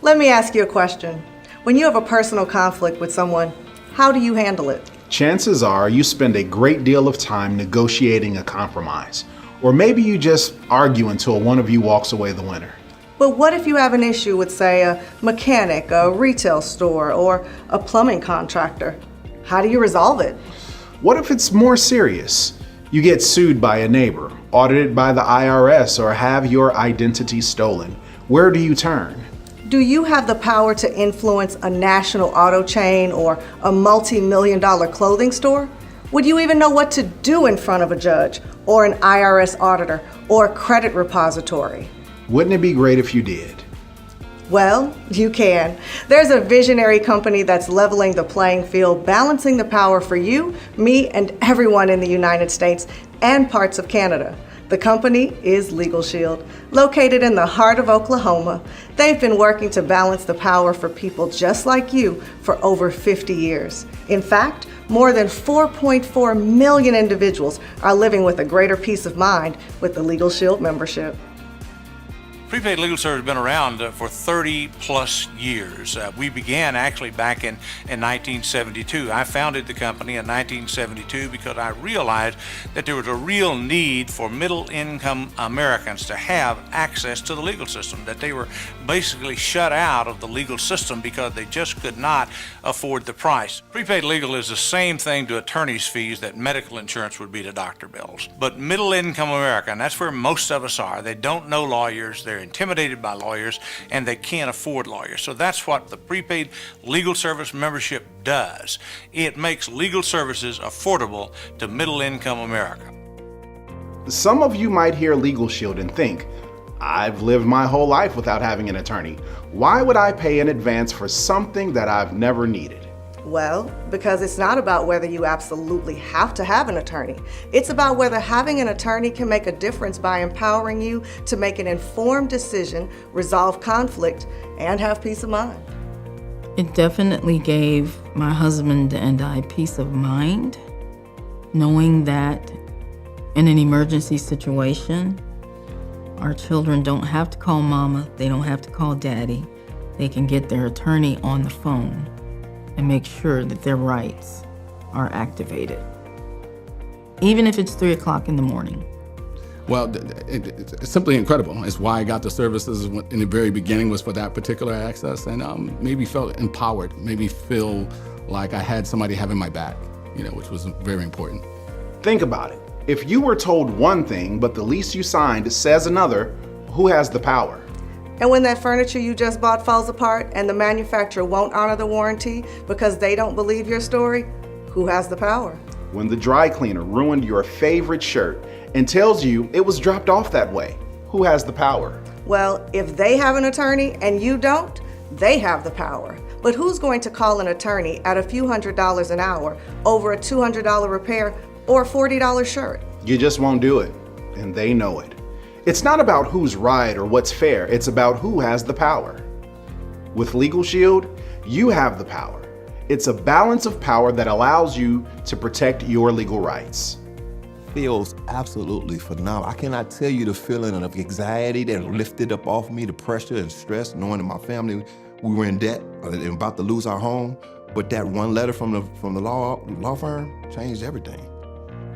Let me ask you a question. When you have a personal conflict with someone, how do you handle it? Chances are you spend a great deal of time negotiating a compromise. Or maybe you just argue until one of you walks away the winner. But what if you have an issue with, say, a mechanic, a retail store, or a plumbing contractor? How do you resolve it? What if it's more serious? You get sued by a neighbor, audited by the IRS, or have your identity stolen. Where do you turn? Do you have the power to influence a national auto chain or a multi-million-dollar clothing store? Would you even know what to do in front of a judge or an IRS auditor or a credit repository? Wouldn't it be great if you did? Well, you can. There's a visionary company that's leveling the playing field, balancing the power for you, me, and everyone in the United States and parts of Canada. The company is LegalShield, located in the heart of Oklahoma. They've been working to balance the power for people just like you for over 50 years. In fact, more than 4.4 million individuals are living with a greater peace of mind with the LegalShield membership. Prepaid legal service has been around for 30 plus years. We began actually back in 1972. I founded the company in 1972 because I realized that there was a real need for middle income Americans to have access to the legal system, that they were basically shut out of the legal system because they just could not afford the price. Prepaid legal is the same thing to attorney's fees that medical insurance would be to doctor bills. But middle income America, and that's where most of us are, they don't know lawyers, they're intimidated by lawyers, and they can't afford lawyers. So that's what the prepaid legal service membership does. It makes legal services affordable to middle income America. Some of you might hear LegalShield and think, I've lived my whole life without having an attorney. Why would I pay in advance for something that I've never needed? Well, because it's not about whether you absolutely have to have an attorney. It's about whether having an attorney can make a difference by empowering you to make an informed decision, resolve conflict, and have peace of mind. It definitely gave my husband and I peace of mind, knowing that in an emergency situation, our children don't have to call mama, they don't have to call daddy. They can get their attorney on the phone and make sure that their rights are activated, even if it's 3 o'clock in the morning. Well, it's simply incredible. It's why I got the services in the very beginning, was for that particular access, and maybe felt empowered, maybe feel like I had somebody having my back, which was very important. Think about it. If you were told one thing, but the lease you signed says another, who has the power? And when that furniture you just bought falls apart and the manufacturer won't honor the warranty because they don't believe your story, who has the power? When the dry cleaner ruined your favorite shirt and tells you it was dropped off that way, who has the power? Well, if they have an attorney and you don't, they have the power. But who's going to call an attorney at a few $100s an hour over a $200 repair or a $40 shirt? You just won't do it, and they know it. It's not about who's right or what's fair, it's about who has the power. With LegalShield, you have the power. It's a balance of power that allows you to protect your legal rights. Feels absolutely phenomenal. I cannot tell you the feeling of anxiety that lifted up off me, the pressure and stress, knowing that my family, we were in debt and about to lose our home. But that one letter from the law firm changed everything.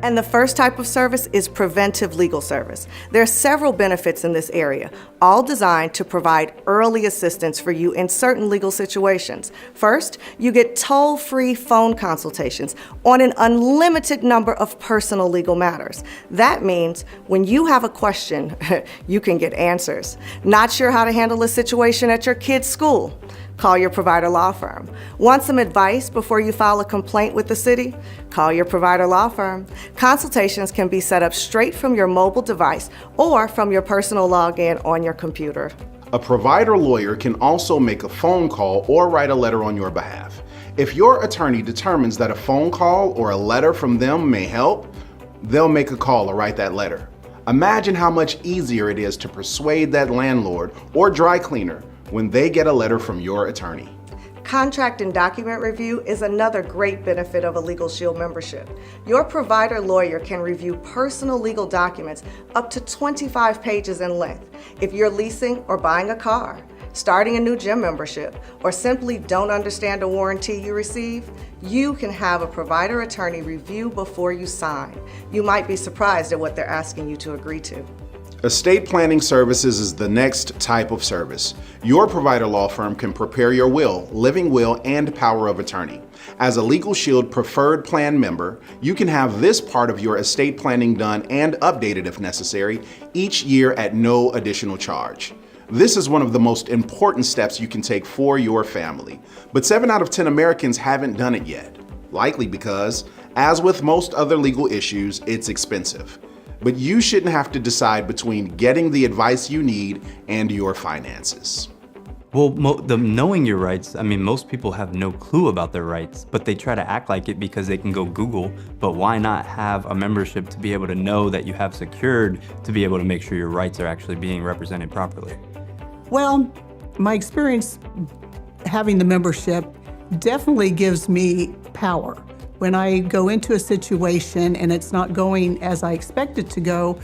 And the first type of service is preventive legal service. There are several benefits in this area, all designed to provide early assistance for you in certain legal situations. First, you get toll-free phone consultations on an unlimited number of personal legal matters. That means when you have a question, you can get answers. Not sure how to handle a situation at your kid's school? Call your provider law firm. Want some advice before you file a complaint with the city? Call your provider law firm. Consultations can be set up straight from your mobile device or from your personal login on your computer. A provider lawyer can also make a phone call or write a letter on your behalf. If your attorney determines that a phone call or a letter from them may help, they'll make a call or write that letter. Imagine how much easier it is to persuade that landlord or dry cleaner when they get a letter from your attorney. Contract and document review is another great benefit of a LegalShield membership. Your provider lawyer can review personal legal documents up to 25 pages in length. If you're leasing or buying a car, starting a new gym membership, or simply don't understand a warranty you receive, you can have a provider attorney review before you sign. You might be surprised at what they're asking you to agree to. Estate planning services is the next type of service. Your provider law firm can prepare your will, living will, and power of attorney. As a LegalShield preferred plan member, you can have this part of your estate planning done and updated if necessary each year at no additional charge. This is one of the most important steps you can take for your family, but 7 out of 10 Americans haven't done it yet, likely because, as with most other legal issues, it's expensive. But you shouldn't have to decide between getting the advice you need and your finances. Well, knowing your rights, I mean, most people have no clue about their rights, but they try to act like it because they can go Google. But why not have a membership to be able to know that you have secured to be able to make sure your rights are actually being represented properly? Well, my experience having the membership definitely gives me power. When I go into a situation and it's not going as I expect it to go,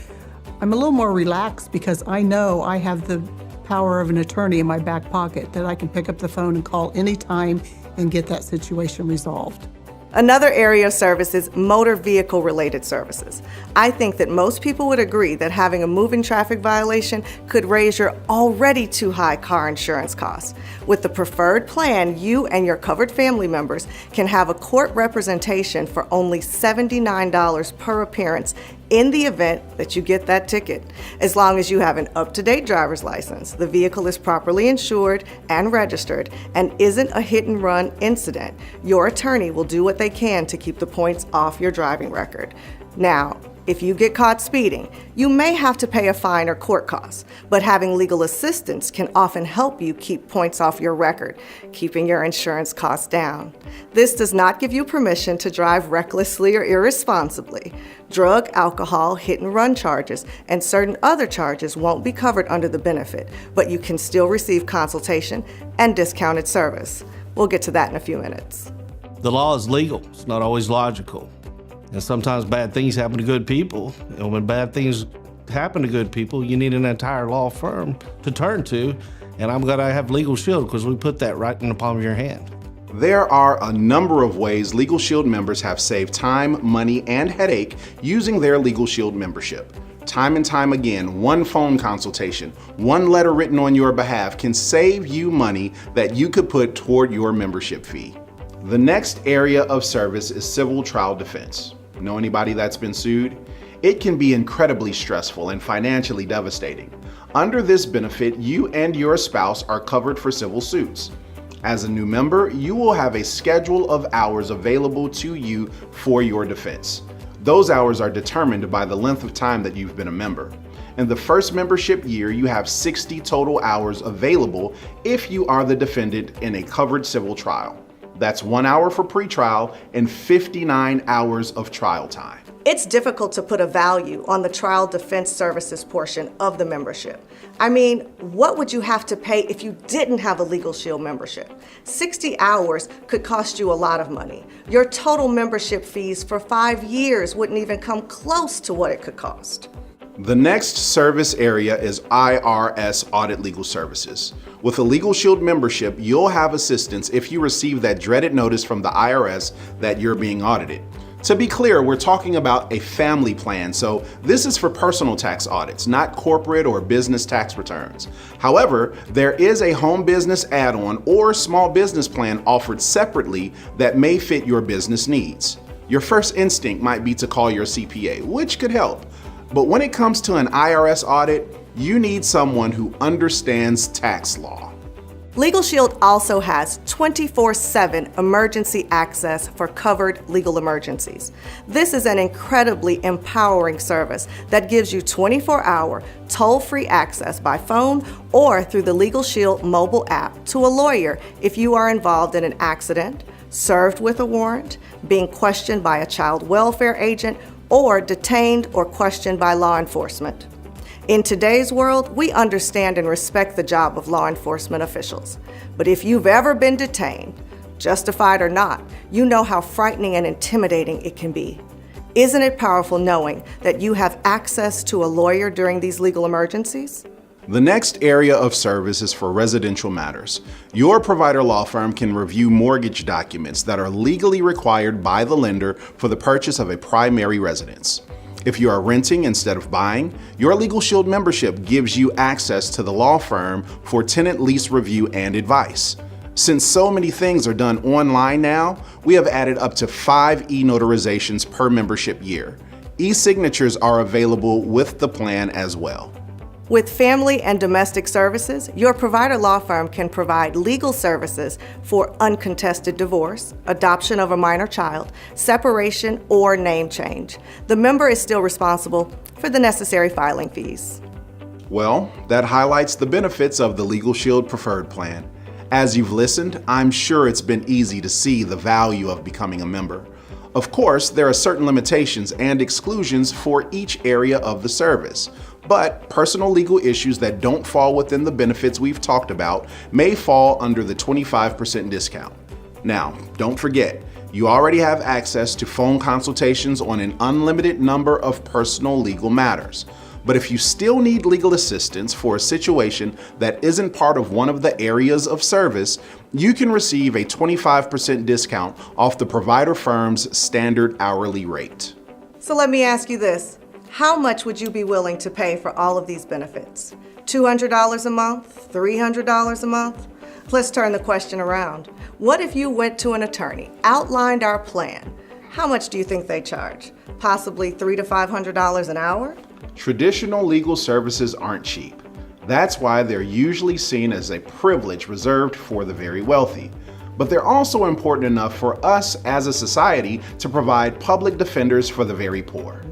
I'm a little more relaxed because I know I have the power of an attorney in my back pocket that I can pick up the phone and call anytime and get that situation resolved. Another area of service is motor vehicle related services. I think that most people would agree that having a moving traffic violation could raise your already too high car insurance costs. With the preferred plan, you and your covered family members can have a court representation for only $79 per appearance in the event that you get that ticket. As long as you have an up-to-date driver's license, the vehicle is properly insured and registered, and isn't a hit-and-run incident, your attorney will do what they can to keep the points off your driving record. Now, if you get caught speeding, you may have to pay a fine or court costs, but having legal assistance can often help you keep points off your record, keeping your insurance costs down. This does not give you permission to drive recklessly or irresponsibly. Drug, alcohol, hit-and-run charges, and certain other charges won't be covered under the benefit, but you can still receive consultation and discounted service. We'll get to that in a few minutes. The law is legal. It's not always logical. And sometimes bad things happen to good people. And when bad things happen to good people, you need an entire law firm to turn to. And I'm glad I have LegalShield because we put that right in the palm of your hand. There are a number of ways LegalShield members have saved time, money, and headache using their LegalShield membership. Time and time again, one phone consultation, one letter written on your behalf can save you money that you could put toward your membership fee. The next area of service is civil trial defense. Know anybody that's been sued? It can be incredibly stressful and financially devastating. Under this benefit, you and your spouse are covered for civil suits. As a new member, you will have a schedule of hours available to you for your defense. Those hours are determined by the length of time that you've been a member. In the first membership year, you have 60 total hours available if you are the defendant in a covered civil trial. That's 1 hour for pretrial and 59 hours of trial time. It's difficult to put a value on the trial defense services portion of the membership. I mean, what would you have to pay if you didn't have a LegalShield membership? 60 hours could cost you a lot of money. Your total membership fees for 5 years wouldn't even come close to what it could cost. The next service area is IRS audit legal services. With a LegalShield membership, you'll have assistance if you receive that dreaded notice from the IRS that you're being audited. To be clear, we're talking about a family plan, so this is for personal tax audits, not corporate or business tax returns. However, there is a home business add-on or small business plan offered separately that may fit your business needs. Your first instinct might be to call your CPA, which could help. But when it comes to an IRS audit, you need someone who understands tax law. LegalShield also has 24/7 emergency access for covered legal emergencies. This is an incredibly empowering service that gives you 24-hour toll-free access by phone or through the LegalShield mobile app to a lawyer if you are involved in an accident, served with a warrant, being questioned by a child welfare agent, or detained or questioned by law enforcement. In today's world, we understand and respect the job of law enforcement officials. But if you've ever been detained, justified or not, you know how frightening and intimidating it can be. Isn't it powerful knowing that you have access to a lawyer during these legal emergencies? The next area of service is for residential matters. Your provider law firm can review mortgage documents that are legally required by the lender for the purchase of a primary residence. If you are renting instead of buying, your LegalShield membership gives you access to the law firm for tenant lease review and advice. Since so many things are done online now, we have added up to 5 e-notarizations per membership year. E-signatures are available with the plan as well. With family and domestic services, your provider law firm can provide legal services for uncontested divorce, adoption of a minor child, separation, or name change. The member is still responsible for the necessary filing fees. Well, that highlights the benefits of the LegalShield Preferred Plan. As you've listened, I'm sure it's been easy to see the value of becoming a member. Of course, there are certain limitations and exclusions for each area of the service. But personal legal issues that don't fall within the benefits we've talked about may fall under the 25% discount. Now, don't forget, you already have access to phone consultations on an unlimited number of personal legal matters. But if you still need legal assistance for a situation that isn't part of one of the areas of service, you can receive a 25% discount off the provider firm's standard hourly rate. So let me ask you this. How much would you be willing to pay for all of these benefits? $200 a month? $300 a month? Let's turn the question around. What if you went to an attorney, outlined our plan? How much do you think they charge? Possibly $300 to $500 an hour? Traditional legal services aren't cheap. That's why they're usually seen as a privilege reserved for the very wealthy. But they're also important enough for us as a society to provide public defenders for the very poor.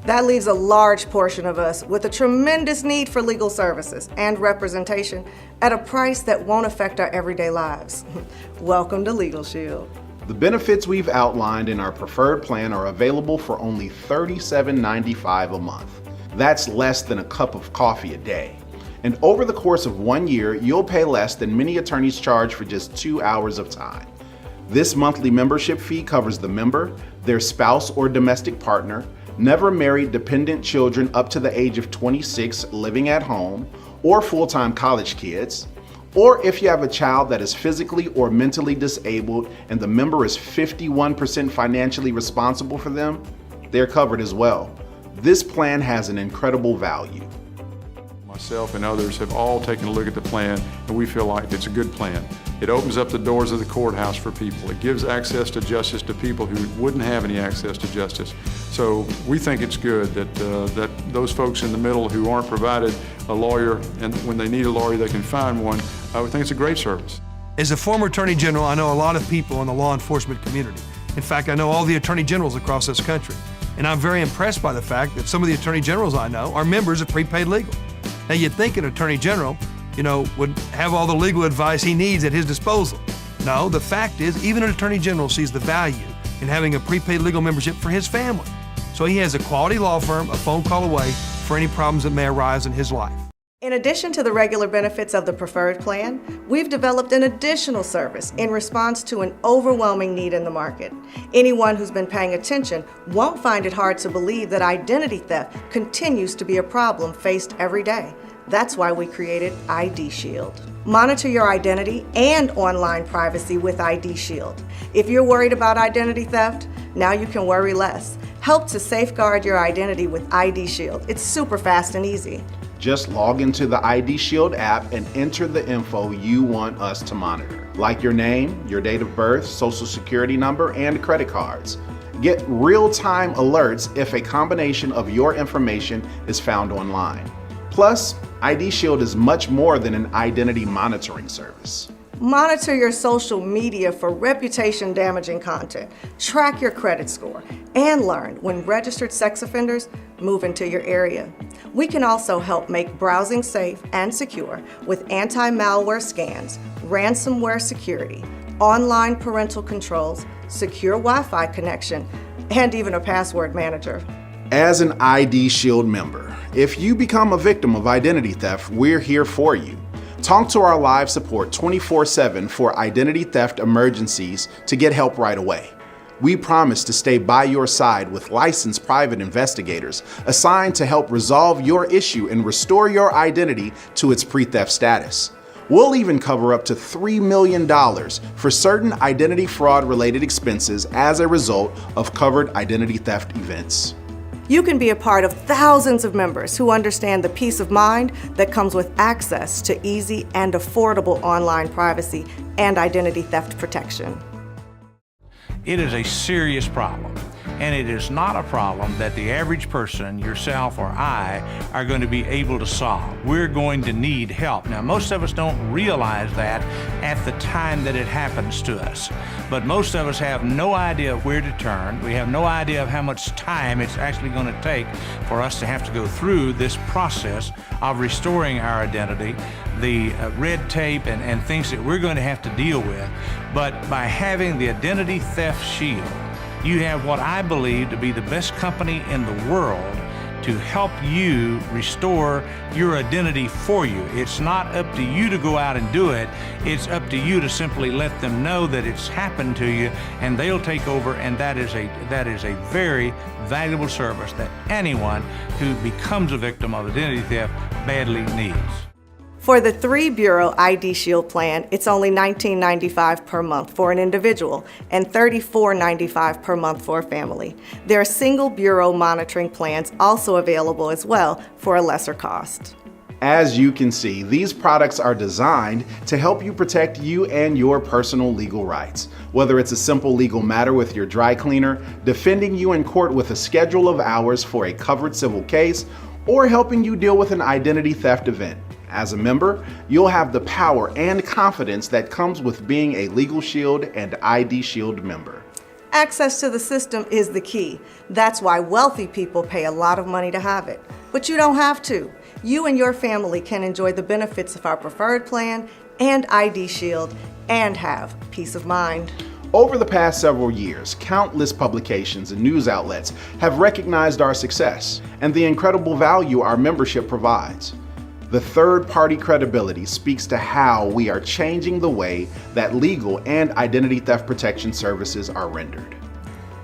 That leaves a large portion of us with a tremendous need for legal services and representation at a price that won't affect our everyday lives. Welcome to LegalShield. The benefits we've outlined in our preferred plan are available for only $37.95 a month. That's less than a cup of coffee a day. And over the course of 1 year, you'll pay less than many attorneys charge for just 2 hours of time. This monthly membership fee covers the member, their spouse or domestic partner, never married dependent children up to the age of 26 living at home, or full-time college kids, or if you have a child that is physically or mentally disabled and the member is 51% financially responsible for them, they're covered as well. This plan has an incredible value. Myself and others have all taken a look at the plan, and we feel like it's a good plan. It opens up the doors of the courthouse for people. It gives access to justice to people who wouldn't have any access to justice. So we think it's good that those folks in the middle who aren't provided a lawyer, and when they need a lawyer they can find one, we think it's a great service. As a former Attorney General, I know a lot of people in the law enforcement community. In fact, I know all the Attorney Generals across this country. And I'm very impressed by the fact that some of the Attorney Generals I know are members of Prepaid Legal. Now, you'd think an Attorney General, would have all the legal advice he needs at his disposal. No, the fact is, even an Attorney General sees the value in having a Prepaid Legal membership for his family. So he has a quality law firm a phone call away for any problems that may arise in his life. In addition to the regular benefits of the preferred plan, we've developed an additional service in response to an overwhelming need in the market. Anyone who's been paying attention won't find it hard to believe that identity theft continues to be a problem faced every day. That's why we created ID Shield. Monitor your identity and online privacy with ID Shield. If you're worried about identity theft, now you can worry less. Help to safeguard your identity with ID Shield. It's super fast and easy. Just log into the ID Shield app and enter the info you want us to monitor, like your name, your date of birth, social security number, and credit cards. Get real-time alerts if a combination of your information is found online. Plus, ID Shield is much more than an identity monitoring service. Monitor your social media for reputation-damaging content, track your credit score, and learn when registered sex offenders move into your area. We can also help make browsing safe and secure with anti-malware scans, ransomware security, online parental controls, secure Wi-Fi connection, and even a password manager. As an ID Shield member, if you become a victim of identity theft, we're here for you. Talk to our live support 24/7 for identity theft emergencies to get help right away. We promise to stay by your side with licensed private investigators assigned to help resolve your issue and restore your identity to its pre-theft status. We'll even cover up to $3 million for certain identity fraud-related expenses as a result of covered identity theft events. You can be a part of thousands of members who understand the peace of mind that comes with access to easy and affordable online privacy and identity theft protection. It is a serious problem, and it is not a problem that the average person, yourself or I, are going to be able to solve. We're going to need help. Now, most of us don't realize that at the time that it happens to us, but most of us have no idea where to turn. We have no idea of how much time it's actually going to take for us to have to go through this process of restoring our identity, the red tape and things that we're going to have to deal with. But by having the Identity Theft Shield, you have what I believe to be the best company in the world to help you restore your identity for you. It's not up to you to go out and do it. It's up to you to simply let them know that it's happened to you, and they'll take over, and that is a very valuable service that anyone who becomes a victim of identity theft badly needs. For the 3-bureau ID Shield plan, it's only $19.95 per month for an individual and $34.95 per month for a family. There are single bureau monitoring plans also available as well for a lesser cost. As you can see, these products are designed to help you protect you and your personal legal rights. Whether it's a simple legal matter with your dry cleaner, defending you in court with a schedule of hours for a covered civil case, or helping you deal with an identity theft event. As a member, you'll have the power and confidence that comes with being a LegalShield and ID Shield member. Access to the system is the key. That's why wealthy people pay a lot of money to have it. But you don't have to. You and your family can enjoy the benefits of our preferred plan and ID Shield and have peace of mind. Over the past several years, countless publications and news outlets have recognized our success and the incredible value our membership provides. The third-party credibility speaks to how we are changing the way that legal and identity theft protection services are rendered.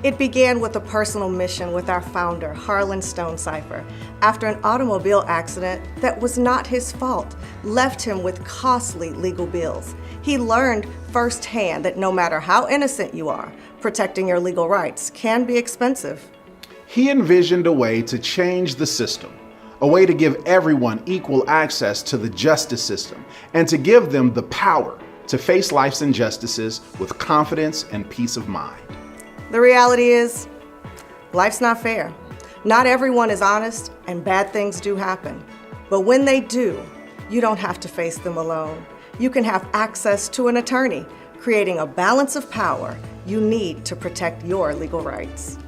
It began with a personal mission with our founder, Harlan Stonecipher, after an automobile accident that was not his fault, left him with costly legal bills. He learned firsthand that no matter how innocent you are, protecting your legal rights can be expensive. He envisioned a way to change the system, a way to give everyone equal access to the justice system, and to give them the power to face life's injustices with confidence and peace of mind. The reality is, life's not fair. Not everyone is honest, and bad things do happen. But when they do, you don't have to face them alone. You can have access to an attorney, creating a balance of power you need to protect your legal rights.